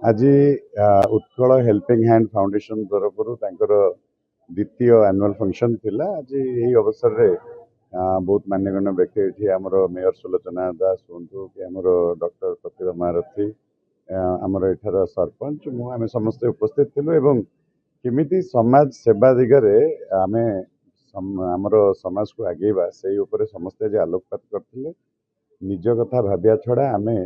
आज Utkal helping hand foundation तरफ द्वितीय एनुअल फंक्शन थिला। आज यही अवसर रे बहुत मान्यगण्य व्यक्ति ये आमर मेयर सुलोचना दास हूँ कि आमर डॉक्टर प्रतिभा महारथी आमर एठार सरपंच आम समस्ते उपस्थित थिलु एवं किमिति समाज सेवा दिगरे आमे आमर समाज को आगेबा से ऊपर समस्ते आज आलोकपात करथिले। निज कथा भाबिया छड़ा आमे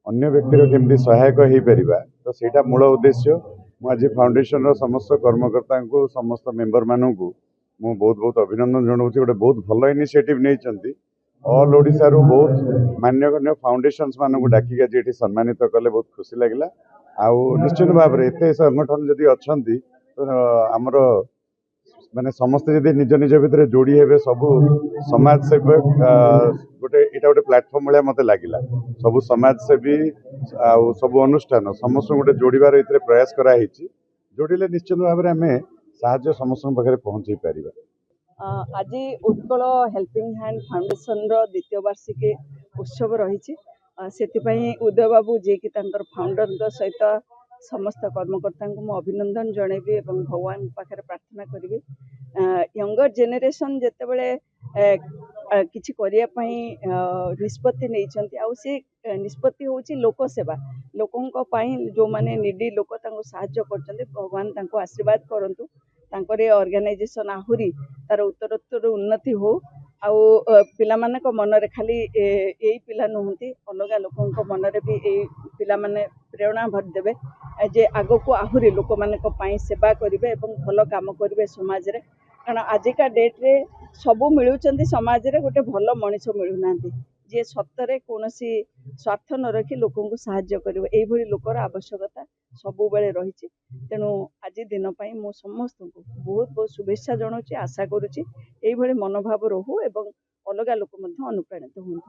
अन्य व्यक्तिर केमती सहायक हो परिबा तो सेटा मूल उद्देश्य। मुझे फाउंडेशन समस्त कर्मकर्ता को समस्त मेंबर मानू मु बहुत बहुत अभिनंदन जनाऊँ। गोटे बहुत भल इनिशिएटिव नहीं ऑल ओडिशा रू बहुत मान्यगण्य फाउंडेशन्स मानू डाकिक आज ये सम्मानित कले बहुत खुशी लगे। आउ निश्चित भाव में एत संगठन जदि अच्छा तो आमर माने समस्त जदि निज निज भितर जोड़ी हेबे सबू समाज सेवक गोटे यहाँ गोटे प्लाटफर्म भाया मत लगे सबू समाजसेवी सबू अनुष्ठान समस्त गोटे जोड़ार ये प्रयास कराई जोड़े निश्चित भाव में आम साहाय्य समस्त पाखे पहुँचे पार। आज उत्कल हेल्पिंग हैंड फाउंडेशन द्वितीय वार्षिकी उत्सव रही उदय बाबू जी की फाउंडर सहित समस्त कर्मकर्ता को मुझे अभिनंदन जनइबी और भगवान पाखे प्रार्थना करी यंगर जेनेरेशन जिते बड़े किछि करिया पई निष्पत्ति नहीं निष्पत्ति हूँ लोक सेवा लोकों जो माने निडी लोक साहाय्य कर भगवान आशीर्वाद करंतु ऑर्गेनाइजेशन आहुरी तार उत्तरोत्तर उन्नति हो आउ पिला मानक मनरे खाली यही पिला नुहति अलग लोकों मनरे भी यही पिला माने प्रेरणा भर देबे जे आगो को आहुरी लोक मानक पई सेवा करिवे एवं भल काम करिवे समाज रे। कारण आजिका डेट रे सबू मिलुचंदी समाज रे गोटे भल मनीष मिलुना जे सत्तरे कौन स्वार्थ न रखी लोकों को साहाय्य करिवे एई भली लोकर आवश्यकता सबु बेले रही। तेणु आज दिन पाई मो समस्त को बहुत बहुत शुभेच्छा जनाऊँच। आशा करुच्ची एई भली मनोभाव रहू एवं अलग लोक अनुप्राणित हूँ।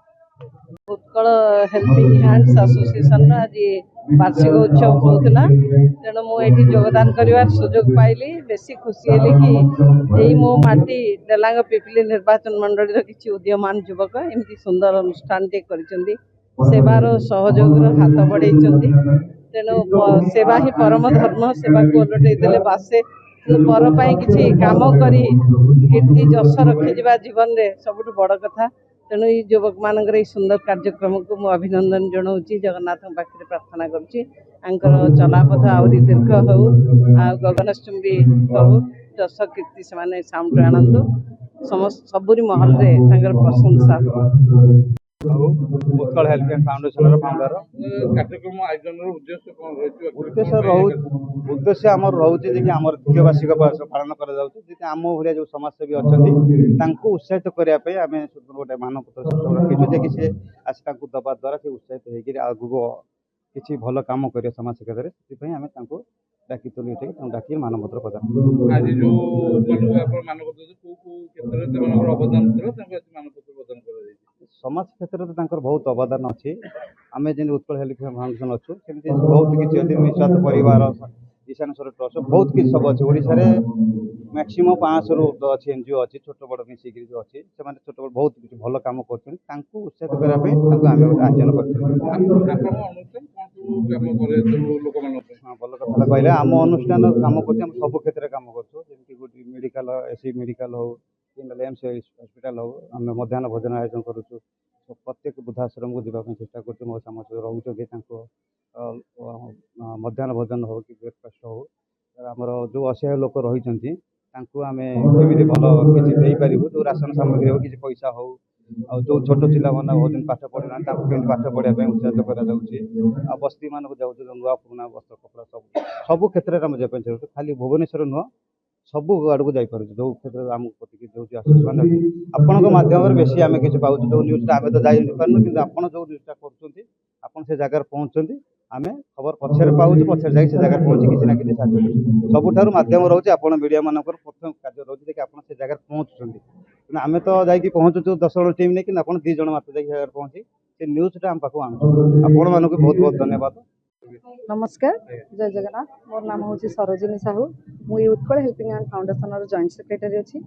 उत्कल हेल्पिंग हैंड्स एसोसिएशन आज वार्षिक उत्सव होता तेणु मुझे योगदान कर सुजोग पाइली बेसी खुशी हेली कि यही मो माटी डेलांग पिपिली निर्वाचन मंडल किसी उदीयमान युवक एमती सुंदर अनुष्ठान सेवार सहयोग हाथ बढ़े तेणु सेवा ही परम धर्म सेवा को ओलटे देले बासे पर किसी काम करी कीर्ति जश रखी जीवन में सबुठ बड़ कथा। तेणु ये युवक मान सुंदर कार्यक्रम को मुझे अभिनंदन जनाऊँ। जगन्नाथ पाखे प्रार्थना कर चलापथ आहरी दीर्घ हो गगनचुंबी हो जश कीर्ति से साउंड आणतु समस्त सबुरी महल में प्रशंसा हो। उत्कल हेल्पिंग फाउंडेशन फाउंडर कार्यक्रम आयोजन उद्देश्य आम रोचे कि आम द्वितीय वार्षिक पालन करम भाया जो समाजसेवी अच्छा उत्साहित करने आम गोटे मानपत्र रखीचु जे कि सी आस दबा द्वारा से उत्साहित होकर आगू किसी भल कम कर समाज क्षेत्र में आम डाकी तुली डाक मानपत्र प्रदान आज जो अवदान मानपत्र प्रदान कर समाज क्षेत्र में बहुत अवदान अच्छी। आम जमी उत्कल हेल्पिंग फाउंडेशन अच्छु सेमती बहुत किसी अच्छी निस्वार्थ परिवार ईशानेश्वर ट्रस्ट बहुत किसी सब अच्छे ओडिशा मैक्सिमम 500 रु अच्छी एनजीओ अच्छी छोट बड़ मिसिक जो अच्छी से छोट बड़ बहुत किसी भल कम कर उत्साहित करने आयोजन कर भल कथा कहले आम अनुष्ठान कम कर सब क्षेत्र में कम कर मेडिकल एससी मेडिकल हो एम्स हस्पिटाल हो आम मध्याह्न भोजन आयोजन करुचु प्रत्येक वृद्धाश्रम को जावाई चेष्टा कर रोचे मध्याह्न भोजन हो कि ब्रेकफास्ट हो आमर जो असहाय लोक रही आम केमी भल किसी पारू जो राशन सामग्री हो किसी पैसा हो जो छोट पिला मैंने बहुत पाठ पढ़ना पाठ पढ़ाई उत्साहित कर बस्ती मानक जाऊँ नुआ पुराना वस्त्र कपड़ा सब क्षेत्र में जावाई चाहूँ खाली भुवनेश्वर नुह सब आड़क जापर जो क्षेत्र आम प्रति जो आश्वासन अच्छी आपण मध्यम बेसी आम किसी पाँच जो न्यूज़ आम तो जापारू कि आप जो न्यूज़टा कर जगार पहुँचते आम खबर पछे पाँच पछे जा जगह पहुँची किसी ना कि सबुठ मध्यम रोचे आप मीडिया मान प्रथम कार्य रोचे कि आप जगह पहुँचुं आम तो जाकि पहुँचुचु 10 जन टीम नहीं कि आप 2 जन मात्र जगह पहुँची से न्यूज़टा आम पाक आनु आपण मानक बहुत बहुत धन्यवाद। नमस्कार जय जगन्नाथ मोर नाम हूँ सरोजिनी साहू मुझे Utkal helping hand foundation joint secretary अच्छी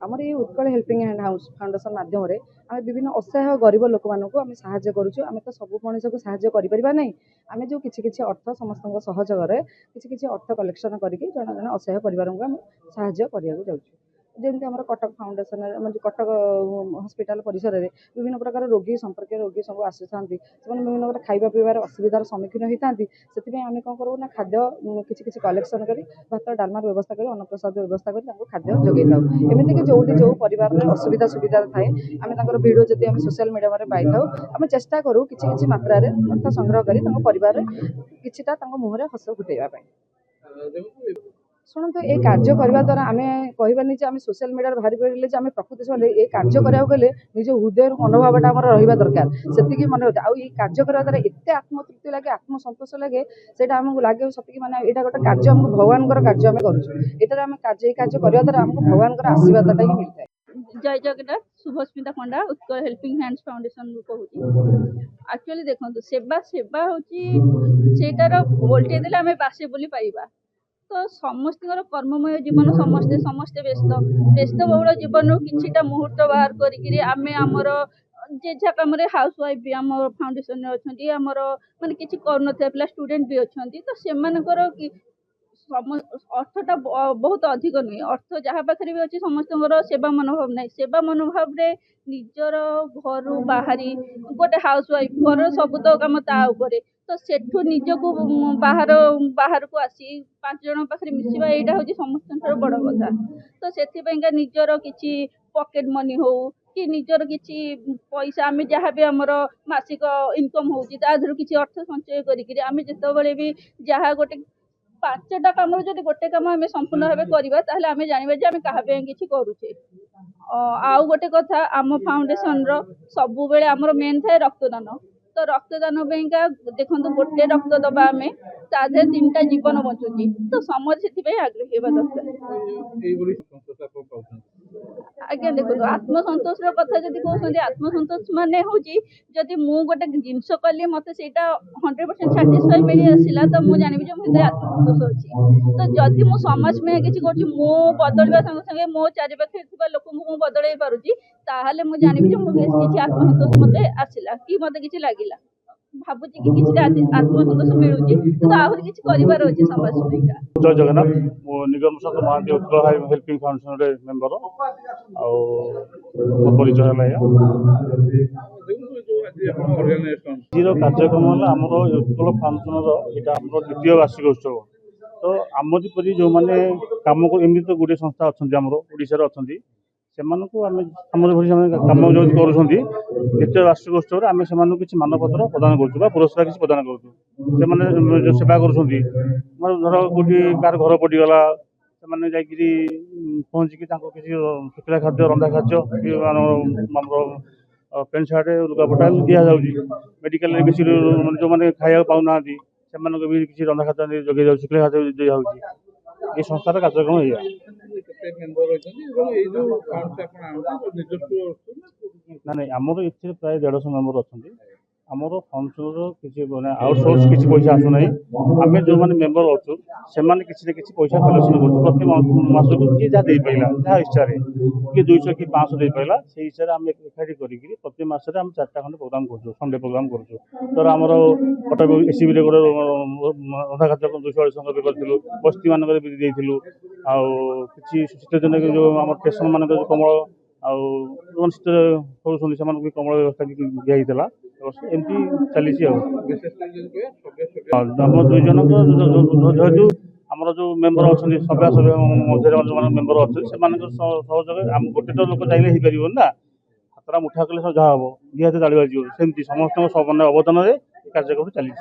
ଆମର এই Utkal helping hand house foundation ମାଧ୍ୟମରେ ଆମେ ବିଭିନ୍ନ ଅସହାୟ ଗରିବ ଲୋକମାନଙ୍କୁ ଆମେ ସାହାଯ୍ୟ କରୁଛୁ। ଆମେ ତ ସବୁ ମଣିଷକୁ ସାହାଯ୍ୟ କରିପାରିବା ନାହିଁ, ଆମେ ଯେଉଁ କିଛି କିଛି ଅର୍ଥ ସମସ୍ତଙ୍କ ସହଯୋଗରେ କିଛି କିଛି ଅର୍ଥ କଲେକ୍ସନ୍ କରିକି ଜଣେ ଜଣେ ଅସହାୟ ପରିବାରଙ୍କୁ ଆମେ ସାହାଯ୍ୟ କରିବାକୁ ଯାଉଛୁ। ଯେମିତି ଆମର କଟକ ଫାଉଣ୍ଡେସନରେ ମାନେ କଟକ ହସ୍ପିଟାଲ ପରିସରରେ ବିଭିନ୍ନ ପ୍ରକାର ରୋଗୀ ସମ୍ପର୍କୀୟ ରୋଗୀ ସବୁ ଆସିଥାନ୍ତି, ସେମାନେ ବିଭିନ୍ନ ପ୍ରକାର ଖାଇବା ପିଇବାର ଅସୁବିଧାର ସମ୍ମୁଖୀନ ହୋଇଥାନ୍ତି। ସେଥିପାଇଁ ଆମେ କ'ଣ କରୁ ନା ଖାଦ୍ୟ କିଛି କିଛି କଲେକ୍ସନ୍ କରି ଭାତ ଡାଲମାର ବ୍ୟବସ୍ଥା କରି ଅନ୍ନପ୍ରସାଦ ବ୍ୟବସ୍ଥା କରି ତାଙ୍କୁ ଖାଦ୍ୟ ଯୋଗାଇ ଥାଉ। ଏମିତିକି ଯେଉଁଠି ଯେଉଁ ପରିବାରରେ ଅସୁବିଧା ସୁବିଧା ଥାଏ ଆମେ ତାଙ୍କର ଭିଡ଼ିଓ ଯଦି ଆମେ ସୋସିଆଲ ମିଡ଼ିଆରେ ପାଇଥାଉ ଆମେ ଚେଷ୍ଟା କରୁ କିଛି କିଛି ମାତ୍ରାରେ ଅର୍ଥ ସଂଗ୍ରହ କରି ତାଙ୍କ ପରିବାରରେ କିଛିଟା ତାଙ୍କ ମୁହଁରେ ହସ ଫୁଟାଇବା ପାଇଁ। ଶୁଣନ୍ତୁ, ଏ କାର୍ଯ୍ୟ କରିବା ଦ୍ୱାରା ଆମେ କହିବାନି ଯେ ଆମେ ସୋସିଆଲ ମିଡ଼ିଆରେ ବାହାରି ପାରିଲେ ଯେ ଆମେ ପ୍ରକୃତି ସମୟରେ ଏ କାର୍ଯ୍ୟ କରିବାକୁ ଗଲେ ନିଜ ହୃଦୟରୁ ମନୋଭାବଟା ଆମର ରହିବା ଦରକାର, ସେତିକି ମନେ ରହୁଛି। ଆଉ ଏଇ କାର୍ଯ୍ୟ କରିବା ଦ୍ୱାରା ଏତେ ଆତ୍ମତୃପ୍ତି ଲାଗେ, ଆତ୍ମସନ୍ତୋଷ ଲାଗେ, ସେଇଟା ଆମକୁ ଲାଗେ ସତିକି ମାନେ ଏଇଟା ଗୋଟେ କାର୍ଯ୍ୟ ଆମକୁ ଭଗବାନଙ୍କର କାର୍ଯ୍ୟ ଆମେ କରୁଛୁ। ଏଇଟାରେ ଆମେ ଏଇ କାର୍ଯ୍ୟ କରିବା ଦ୍ୱାରା ଆମକୁ ଭଗବାନଙ୍କର ଆଶୀର୍ବାଦଟା ହିଁ ମିଳିଥାଏ। जय जगन्नाथ शुभस्मिता पंडा उत्कल हेल्पिंग हैंड्स फाउंडेशन कहूँ एक्चुअली देखो सेवा सेवा हूँ सेटार ओल्टे देले आम बासे बोली पाइबा तो समस्त कर्ममय जीवन समस्ते समस्ते व्यस्त व्यस्त बहुल जीवन किछिटा मुहूर्त बाहर करी आम आमर जेझा कम हाउस वाइफ भी आम फाउंडेशन अच्छा आमर माने किसी कर पिला स्टूडेंट भी अच्छा तो से अर्थटा बहुत अधिक नुहे अर्थ जहाँ पाखे भी अच्छी समस्त सेवा मनोभाव ना सेवा मनोभाव रे निजर घर बाहरी गोटे हाउस वाइफ घर सब तो कम ताऊपर तो सेठू निजक बाहर बाहर को आसी 5 जन पाखे मिसवा यहाँ हूँ समस्त बड़ कथा तो से निजर किसी पॉकेट मनी हो कि निजर किसी पैसा आम जहाँ भी आमर मासिक इनकम होची किसी अर्थ संचय करी आम जिते भी जहाँ गोटे 5टा कम जो गोटे कम आम संपूर्ण भाव करवा आम जानवा जे आम क्या किसी करुचे आउ गोटे कथा आम फाउंडेशन सब बेले आमर मेन थाए रक्तदान तो रक्तदान का देखो गोटे रक्त दबा आम तादे 3टा जीवन बचुची तो समझ से आग्रही होगा दरकार आज्ञा देखो आत्मसंतोष कथा जब कहते आत्मसंतोष मान हूँ जदि मु गोटे जिनस कली मत से 100% साटिस्फाई मिली आसला तो मुझे जानवी मुझे आत्मसंतोष अच्छी तो जदि मु समाज में किसी कर बदलवा संगे संगे मो चारिपाखे लोक मु बदल पारुची ताहले मुझे जानवी किसी आत्मसंतोष मत आसला कि मत किसी लगिला भावुची कि किसी आत्मसंतोष मिलूची तो आहरी किसी करार अच्छे समाज में जय जगन्नाथ मो निगम Sat Mahanti Utkal helping foundation member परिचय है कार्यक्रम है आमर उत्कल फाउंडेशन यहाँ आम द्वितीय वार्षिक उत्सव तो आमपरी जो मैंने कम एमती तो गोटे संस्था अच्छा ओडिशा अच्छा से कम जो कर द्वितीय वार्षिक उत्सव आम से किसी मानपत्र प्रदान कर पुरस्कार किसी प्रदान कर सेवा कर धर कौटी कार घर पड़गला से जाकि पहुँचिकी किसी शुखला खाद्य रंधा खाद्य पेंट सार्ट लुगापटा दि जाऊँगी मेडिकल किसी जो मैंने खाया पाऊना से किसी रंधा खाद्य जगह जाऊँ शुखला खाद्य दी जाऊँगी ये संस्थार कार्यक्रम है ना नहीं आमर ए प्राय 150 मेम्बर अच्छा आमर फाउंडेशन किसी मैंने आउटसोर्स किसी पैसा आसुना आम जो मैंने मेम्बर अच्छु से किसी न किसी पैसा कलेक्शन कर प्रति मासक किए जहाँ दे पाला जहाँ इच्छा किए 200 कि 500 दे पाला से हिसाब से आम एकाठी करी प्रति मसरे आम 4टा खंडे प्रोग्राम कर संडे प्रोग्राम कर तर आमर कटक एसीबी गोटे रंधा खाद्य 200 भी करूँ बस्ती मानक भी देलु आछि शीत दिन जो आम स्टेशन मान कमल आउ शीत करूँ से कमल व्यवस्था दिखाई एमती चली आम 2 जन जेहेतु आमर जो मेम्बर अच्छा सभ्या सभ्य मध्य जो मेम्बर अच्छे से सहयोग आम गोटे तो लोक चाहिए हो पार ना हाथरा मुठा कले जहाँ हम निहत जाड़ी बाजी सेमती समस्त अवदान कार्यक्रम चली।